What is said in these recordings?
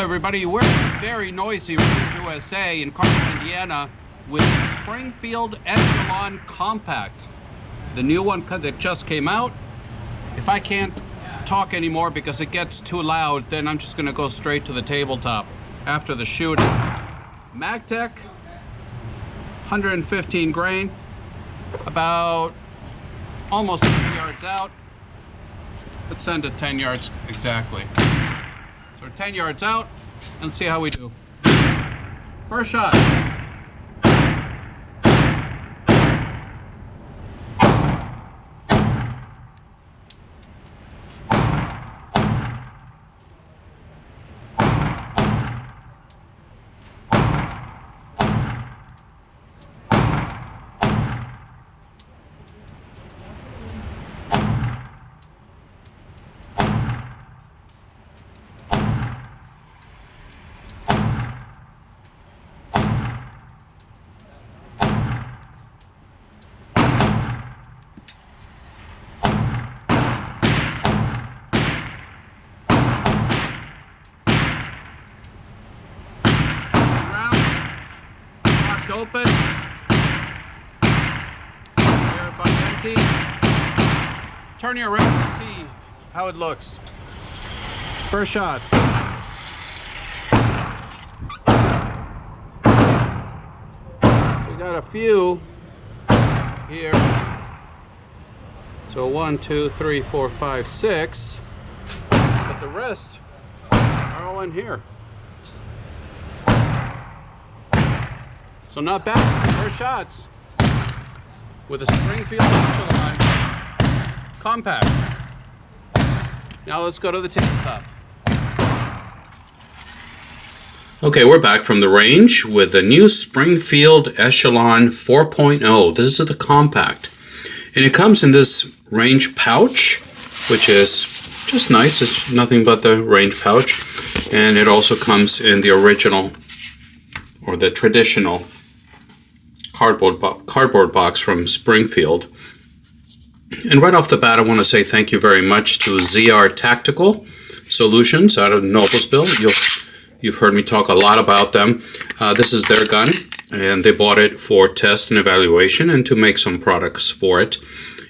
everybody, we're at very noisy Range USA in Carson, Indiana with Springfield Echelon Compact. The new one that just came out. If I can't talk anymore because it gets too loud, then I'm just gonna go straight to the tabletop after the shooting. MagTech, 115 grain, about almost 10 yards out. Let's send it 10 yards exactly. So we're 10 yards out, and see how we do. First shot. Open, verify empty, turn your around to see how it looks. First shots. We got a few here. So 1, 2, 3, 4, 5, 6, but the rest are all in here. So not bad, first shots with a Springfield Echelon Compact. Now let's go to the tabletop. Okay, we're back from the range with the new Springfield Echelon 4.0. This is the Compact. And it comes in this range pouch, which is just nice. It's nothing but the range pouch. And it also comes in the original, or the traditional, cardboard box from Springfield. And right off the bat, I want to say thank you very much to ZR Tactical Solutions out of Noblesville. You've heard me talk a lot about them. This is their gun, and they bought it for test and evaluation and to make some products for it.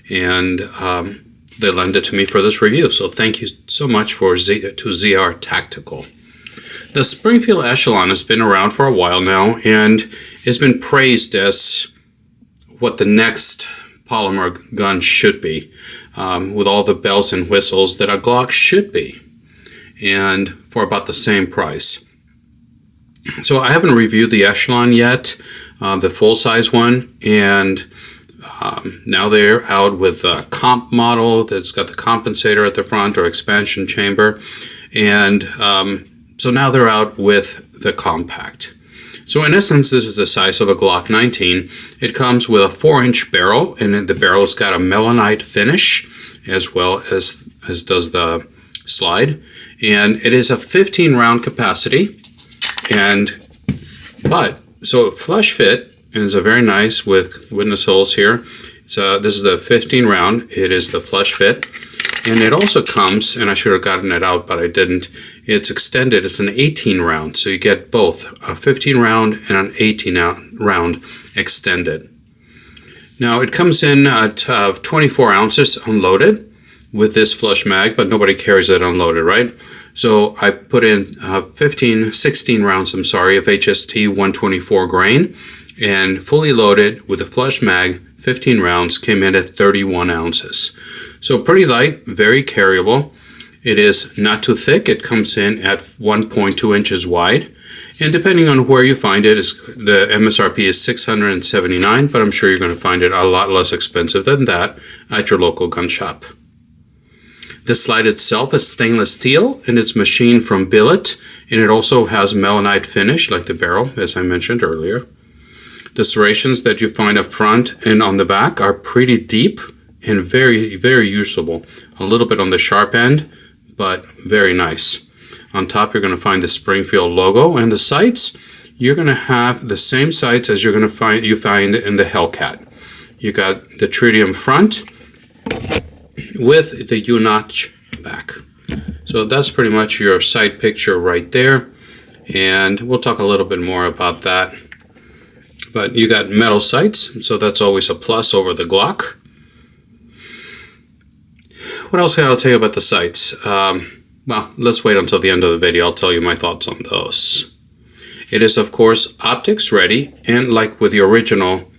And they lent it to me for this review. So thank you so much to ZR Tactical. The Springfield Echelon has been around for a while now, and it's been praised as what the next polymer gun should be, with all the bells and whistles that a Glock should be, and for about the same price. So I haven't reviewed the Echelon yet, the full-size one, and now they're out with a comp model that's got the compensator at the front, or expansion chamber, and so now they're out with the Compact. So in essence, this is the size of a Glock 19. It comes with a 4-inch barrel, and the barrel's got a melanite finish, as well as does the slide. And it is a 15-round capacity, so flush fit, and it's a very nice with witness holes here. So this is the 15-round. It is the flush fit. And it also comes, and I should have gotten it out, but I didn't. It's extended. It's an 18-round, so you get both a 15-round and an 18-round extended. Now it comes in at 24 ounces unloaded with this flush mag, but nobody carries it unloaded, right? So I put in 16 rounds, of HST 124 grain, and fully loaded with a flush mag. 15 rounds came in at 31 ounces. So pretty light, very carryable. It is not too thick. It comes in at 1.2 inches wide. And depending on where you find it, the MSRP is $679, but I'm sure you're going to find it a lot less expensive than that at your local gun shop. The slide itself is stainless steel, and it's machined from billet, and it also has melanite finish like the barrel, as I mentioned earlier. The serrations that you find up front and on the back are pretty deep and very, very usable. A little bit on the sharp end, but very nice. On top, you're going to find the Springfield logo, and the sights, you're going to have the same sights as you're going to find in the Hellcat. You got the tritium front with the U-notch back. So that's pretty much your sight picture right there. and we'll talk a little bit more about that. But you got metal sights, so that's always a plus over the Glock. What else can I tell you about the sights? Well, let's wait until the end of the video. I'll tell you my thoughts on those. It is, of course, optics ready, and like with the original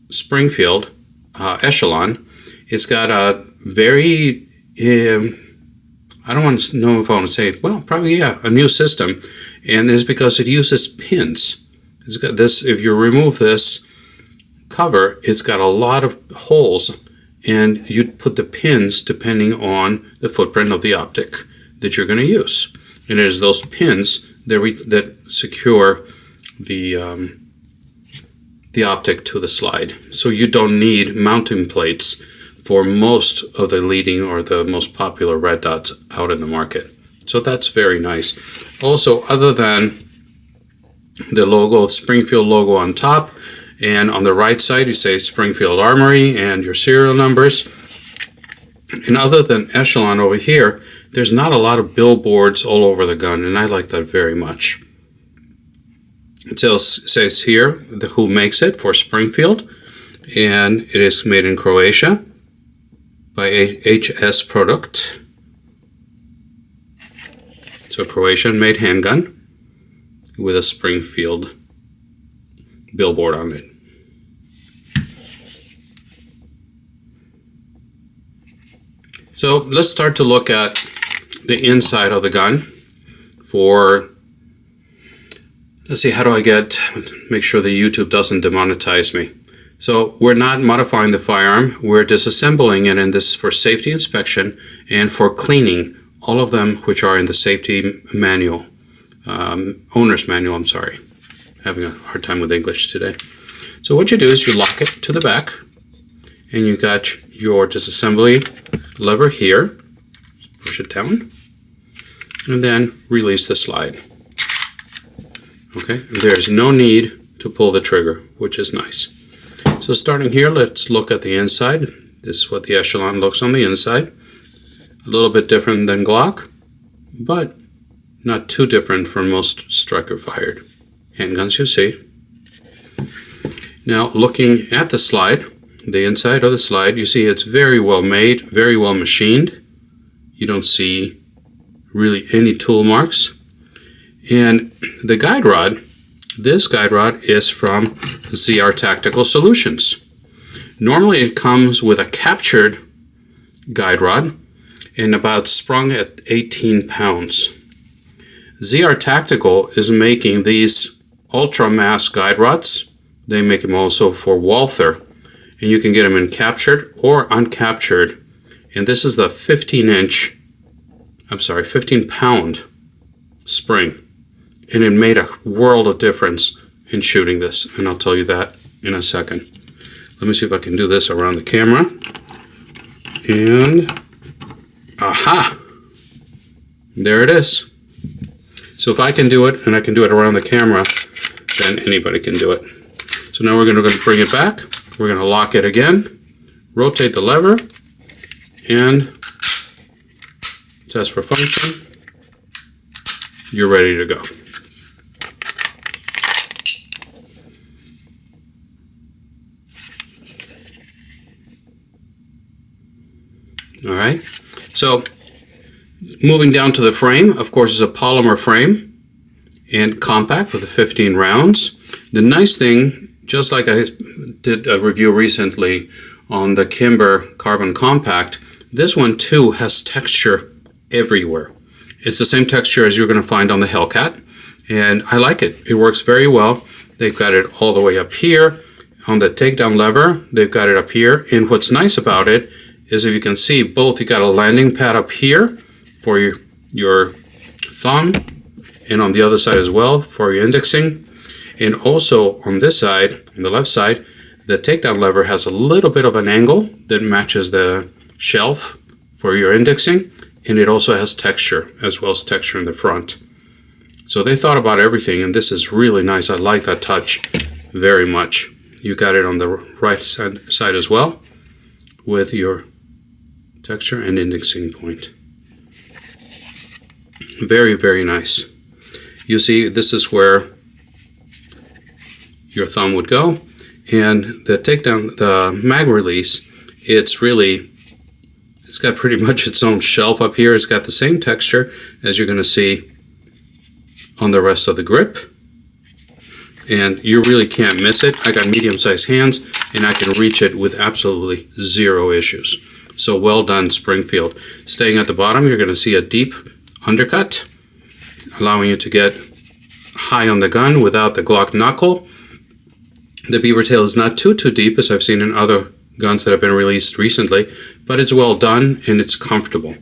Springfield Echelon, it's got a very, I don't want to know if I want to say, well, probably, yeah, a new system. And it's because it uses pins. It's got this, if you remove this cover, it's got a lot of holes, and you'd put the pins depending on the footprint of the optic that you're going to use. And it is those pins that secure the optic to the slide. So you don't need mounting plates for most of the leading or the most popular red dots out in the market. So that's very nice. Also, other than the logo, Springfield logo on top, and on the right side you say Springfield Armory and your serial numbers. And other than Echelon over here, there's not a lot of billboards all over the gun, and I like that very much. It says here who makes it for Springfield, and it is made in Croatia by HS Product. So Croatian-made handgun with a Springfield billboard on it. So let's start to look at the inside of the gun for, let's see, how do I make sure the YouTube doesn't demonetize me. So we're not modifying the firearm, we're disassembling it in this for safety inspection and for cleaning, all of them which are in the safety manual, owner's manual, I'm sorry. Having a hard time with English today. So what you do is you lock it to the back, and you got your disassembly lever here. Push it down, and then release the slide. Okay, there's no need to pull the trigger, which is nice. So starting here, let's look at the inside. This is what the Echelon looks on the inside. A little bit different than Glock, but not too different from most striker-fired handguns you see. Now looking at the slide, the inside of the slide, you see it's very well made, very well machined. You don't see really any tool marks. And the guide rod, this guide rod is from ZR Tactical Solutions. Normally it comes with a captured guide rod and about sprung at 18 pounds. ZR Tactical is making these ultra mass guide rods. They make them also for Walther, and you can get them in captured or uncaptured. And this is the 15 pound spring, and it made a world of difference in shooting this, and I'll tell you that in a second. Let me see if I can do this around the camera. And aha, there it is. So if I can do it, and I can do it around the camera, then anybody can do it. So now we're going to bring it back. We're going to lock it again, rotate the lever, and test for function. You're ready to go. All right, so moving down to the frame, of course, is a polymer frame and compact with the 15 rounds. The nice thing, just like I did a review recently on the Kimber Carbon Compact, this one too has texture everywhere. It's the same texture as you're going to find on the Hellcat, and I like it. It works very well. They've got it all the way up here on the takedown lever. They've got it up here, and what's nice about it is, if you can see, both, you got a landing pad up here for your thumb, and on the other side as well for your indexing. And also on this side, on the left side, the takedown lever has a little bit of an angle that matches the shelf for your indexing, and it also has texture, as well as texture in the front. So they thought about everything, and this is really nice. I like that touch very much. You got it on the right side as well with your texture and indexing point. Very, very nice. You see, this is where your thumb would go, and the takedown, the mag release, it's got pretty much its own shelf up here. It's got the same texture as you're going to see on the rest of the grip, and you really can't miss it. I got medium-sized hands, and I can reach it with absolutely zero issues. So well done, Springfield. Staying at the bottom, you're going to see a deep undercut, allowing you to get high on the gun without the Glock knuckle. The beaver tail is not too deep, as I've seen in other guns that have been released recently, but it's well done and it's comfortable.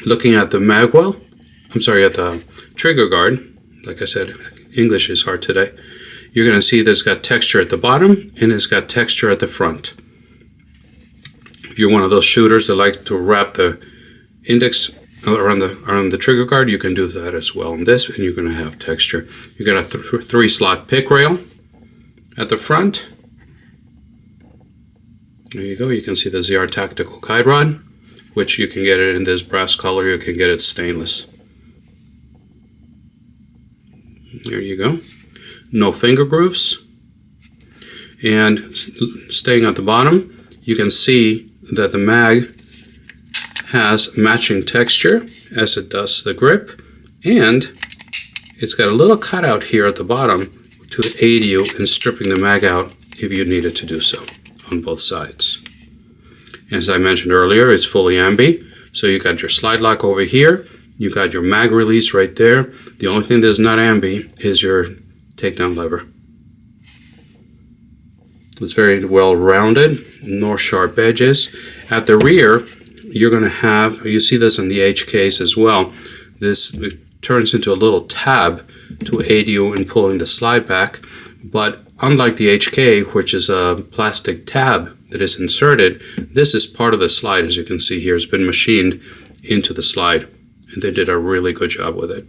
Looking at the magwell, at the trigger guard, like I said, English is hard today, you're going to see that it's got texture at the bottom and it's got texture at the front. If you're one of those shooters that like to wrap the index around the trigger guard, you can do that as well in this, and you're going to have texture. You got a 3-slot pick rail at the front. There you go. You can see the ZR Tactical Guide Rod, which you can get it in this brass color. You can get it stainless. There you go. No finger grooves. And staying at the bottom, you can see that the mag has matching texture as it does the grip, and it's got a little cutout here at the bottom to aid you in stripping the mag out if you needed to do so on both sides. As I mentioned earlier, it's fully ambi, so you got your slide lock over here, you got your mag release right there. The only thing that's not ambi is your takedown lever. It's very well rounded, no sharp edges. At the rear, you're going to have, you see this in the H case as well, this turns into a little tab to aid you in pulling the slide back, but unlike the HK, which is a plastic tab that is inserted, this is part of the slide. As you can see here, it's been machined into the slide, and they did a really good job with it.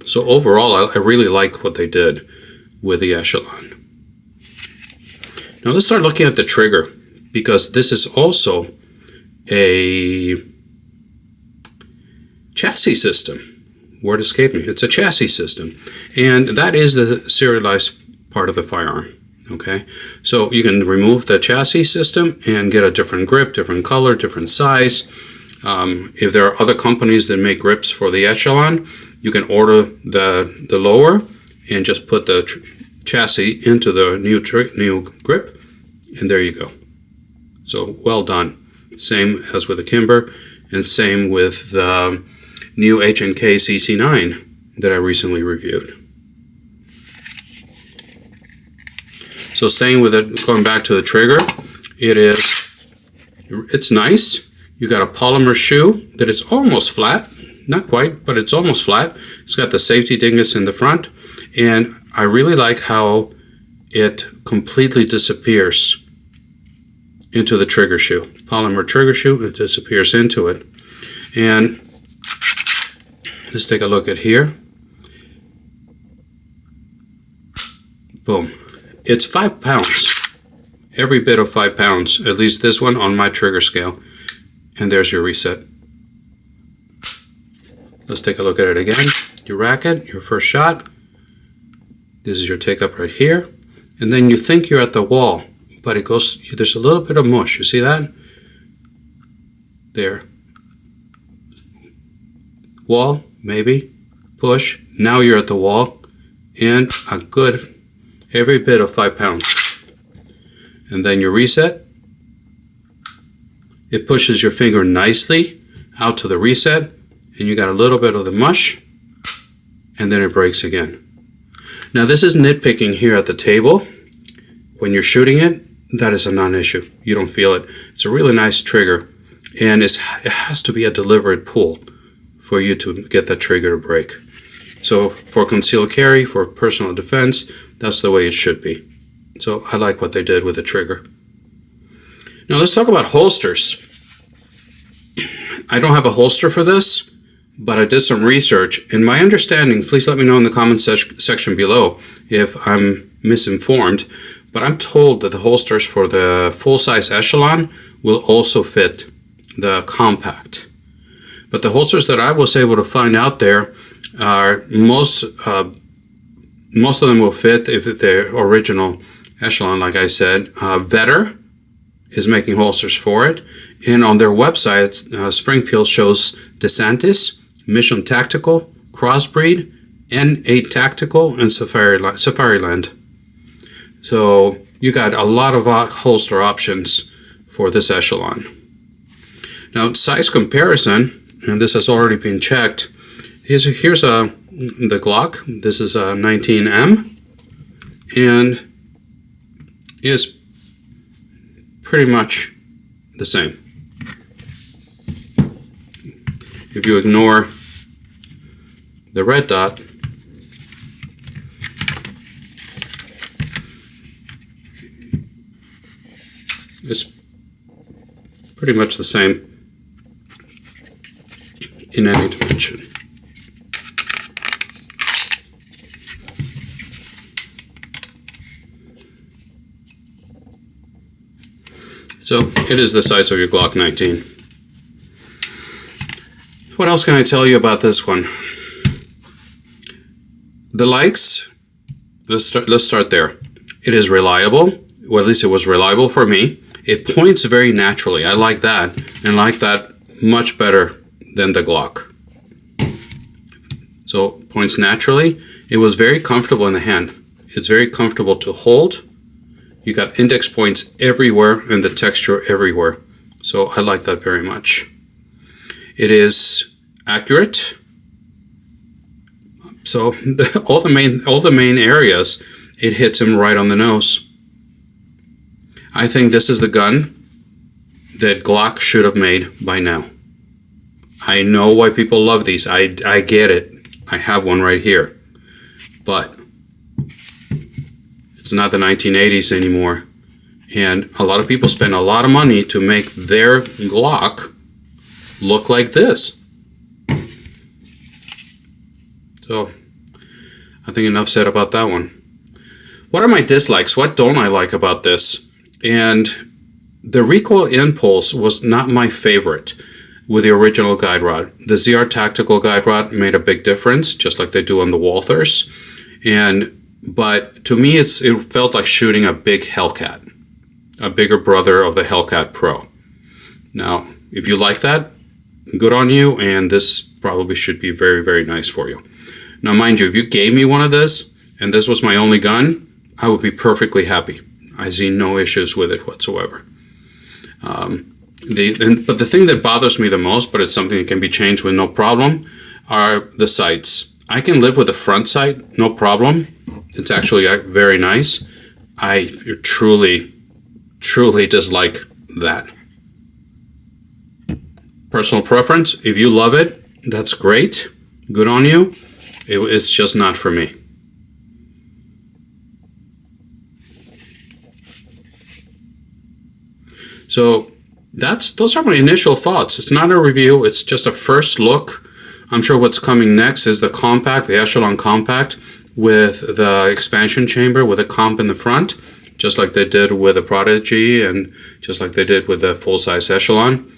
So overall, I really like what they did with the Echelon. Now let's start looking at the trigger, because this is also a chassis system. Word escaped me. It's a chassis system, and that is the serialized part of the firearm. Okay, so you can remove the chassis system and get a different grip, different color, different size. If there are other companies that make grips for the Echelon, you can order the lower and just put the chassis into the new grip, and there you go. So well done. Same as with the Kimber, and same with the new H&K CC9 that I recently reviewed. So staying with it, going back to the trigger, it's nice. You got a polymer shoe that is almost flat, not quite, but it's almost flat. It's got the safety dingus in the front, and I really like how it completely disappears into the trigger shoe. Polymer trigger shoe, it disappears into it. And let's take a look at here. Boom. It's 5 pounds. Every bit of 5 pounds, at least this one on my trigger scale. And there's your reset. Let's take a look at it again. You rack it, your first shot. This is your take up right here. And then you think you're at the wall, but it goes, there's a little bit of mush. You see that? There. Wall, maybe. Push. Now you're at the wall. And a good, every bit of 5 pounds. And then you reset. It pushes your finger nicely out to the reset, and you got a little bit of the mush, and then it breaks again. Now this is nitpicking here at the table. When you're shooting it, that is a non-issue. You don't feel it. It's a really nice trigger, and it has to be a deliberate pull for you to get that trigger to break. So for concealed carry, for personal defense, that's the way it should be. So I like what they did with the trigger. Now let's talk about holsters. I don't have a holster for this, but I did some research. In my understanding, please let me know in the comment section below if I'm misinformed, but I'm told that the holsters for the full-size Echelon will also fit the compact. But the holsters that I was able to find out there are most of them will fit if they're original Echelon, like I said. Vetter is making holsters for it. And on their website, Springfield shows DeSantis, Mission Tactical, Crossbreed, N8 Tactical, and Safariland. So you got a lot of holster options for this Echelon. Now, size comparison, and this has already been checked. Here's the Glock. This is a 19M, and is pretty much the same. If you ignore the red dot, it's pretty much the same in any dimension. So it is the size of your Glock 19. What else can I tell you about this one? The likes, let's start there. It is reliable, or at least it was reliable for me. It points very naturally. I like that, and like that much better than the Glock. So points naturally. It was very comfortable in the hand. It's very comfortable to hold. You got index points everywhere and the texture everywhere. So I like that very much. It is accurate. So all the main areas, it hits him right on the nose. I think this is the gun that Glock should have made by now. I know why people love these. I get it. I have one right here. But it's not the 1980s anymore. And a lot of people spend a lot of money to make their Glock look like this. So I think enough said about that one. What are my dislikes? What don't I like about this? And the recoil impulse was not my favorite with the original guide rod. The ZR Tactical guide rod made a big difference, just like they do on the Walthers. But to me, it felt like shooting a big Hellcat, a bigger brother of the Hellcat Pro. Now, if you like that, good on you, and this probably should be very, very nice for you. Now, mind you, if you gave me one of this, and this was my only gun, I would be perfectly happy. I see no issues with it whatsoever. But the thing that bothers me the most, but it's something that can be changed with no problem, are the sights. I can live with the front sight, no problem. It's actually very nice. I truly, truly dislike that. Personal preference, if you love it, that's great. Good on you. It's just not for me. So those are my initial thoughts. It's not a review, it's just a first look. I'm sure what's coming next is the compact, the Echelon compact, with the expansion chamber with a comp in the front, just like they did with the Prodigy and just like they did with the full-size Echelon.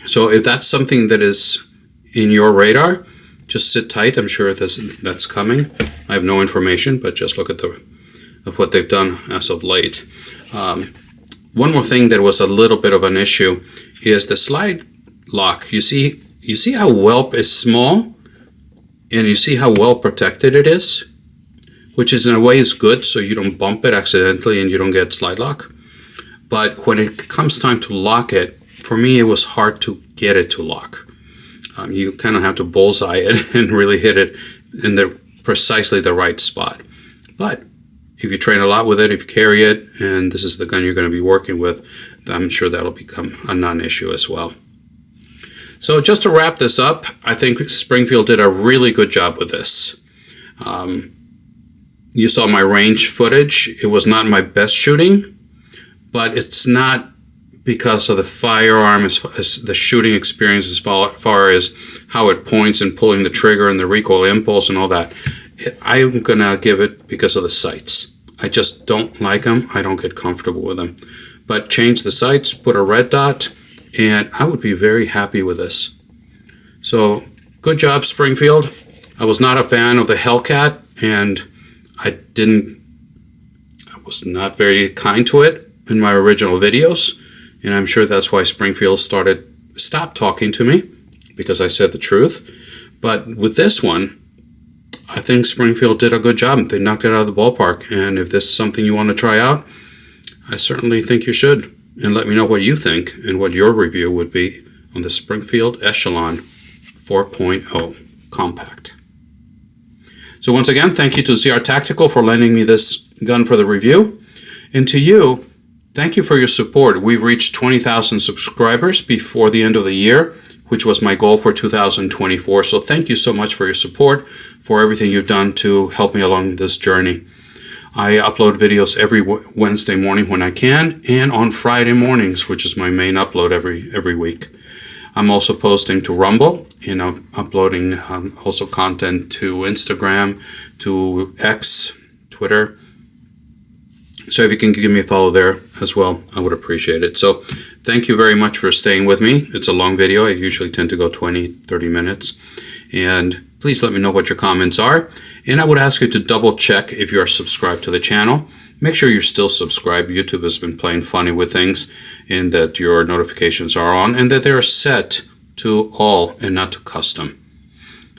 So if that's something that is in your radar, just sit tight. I'm sure that's coming. I have no information, but just look at what they've done as of late. One more thing that was a little bit of an issue is the slide lock. You see how well it's small, and you see how well protected it is, which is in a way is good, so you don't bump it accidentally and you don't get slide lock. But when it comes time to lock it, for me it was hard to get it to lock. You kind of have to bullseye it and really hit it in precisely the right spot. But if you train a lot with it, if you carry it, and this is the gun you're going to be working with, I'm sure that'll become a non-issue as well. So just to wrap this up, I think Springfield did a really good job with this. You saw my range footage. It was not my best shooting, but it's not because of the firearm as the shooting experience as far as how it points and pulling the trigger and the recoil impulse and all that. I'm going to give it because of the sights. I just don't like them. I don't get comfortable with them. But change the sights, put a red dot, and I would be very happy with this. So good job, Springfield. I was not a fan of the Hellcat, and I was not very kind to it in my original videos, and I'm sure that's why Springfield stopped talking to me, because I said the truth. But with this one, I think Springfield did a good job. They knocked it out of the ballpark, and if this is something you want to try out, I certainly think you should. And let me know what you think and what your review would be on the Springfield Echelon 4.0 Compact. So once again, thank you to ZR Tactical for lending me this gun for the review. And to you, thank you for your support. We've reached 20,000 subscribers before the end of the year, which was my goal for 2024. So thank you so much for your support, for everything you've done to help me along this journey. I upload videos every Wednesday morning when I can, and on Friday mornings, which is my main upload every week. I'm also posting to Rumble, and I'm uploading also content to Instagram, to X, Twitter. So if you can give me a follow there as well, I would appreciate it. So thank you very much for staying with me. It's a long video. I usually tend to go 20, 30 minutes. And please let me know what your comments are. And I would ask you to double check if you are subscribed to the channel. Make sure you're still subscribed. YouTube has been playing funny with things, and that your notifications are on, and that they are set to all and not to custom.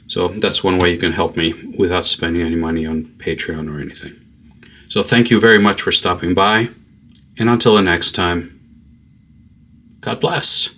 So that's one way you can help me without spending any money on Patreon or anything. So thank you very much for stopping by, and until the next time, God bless.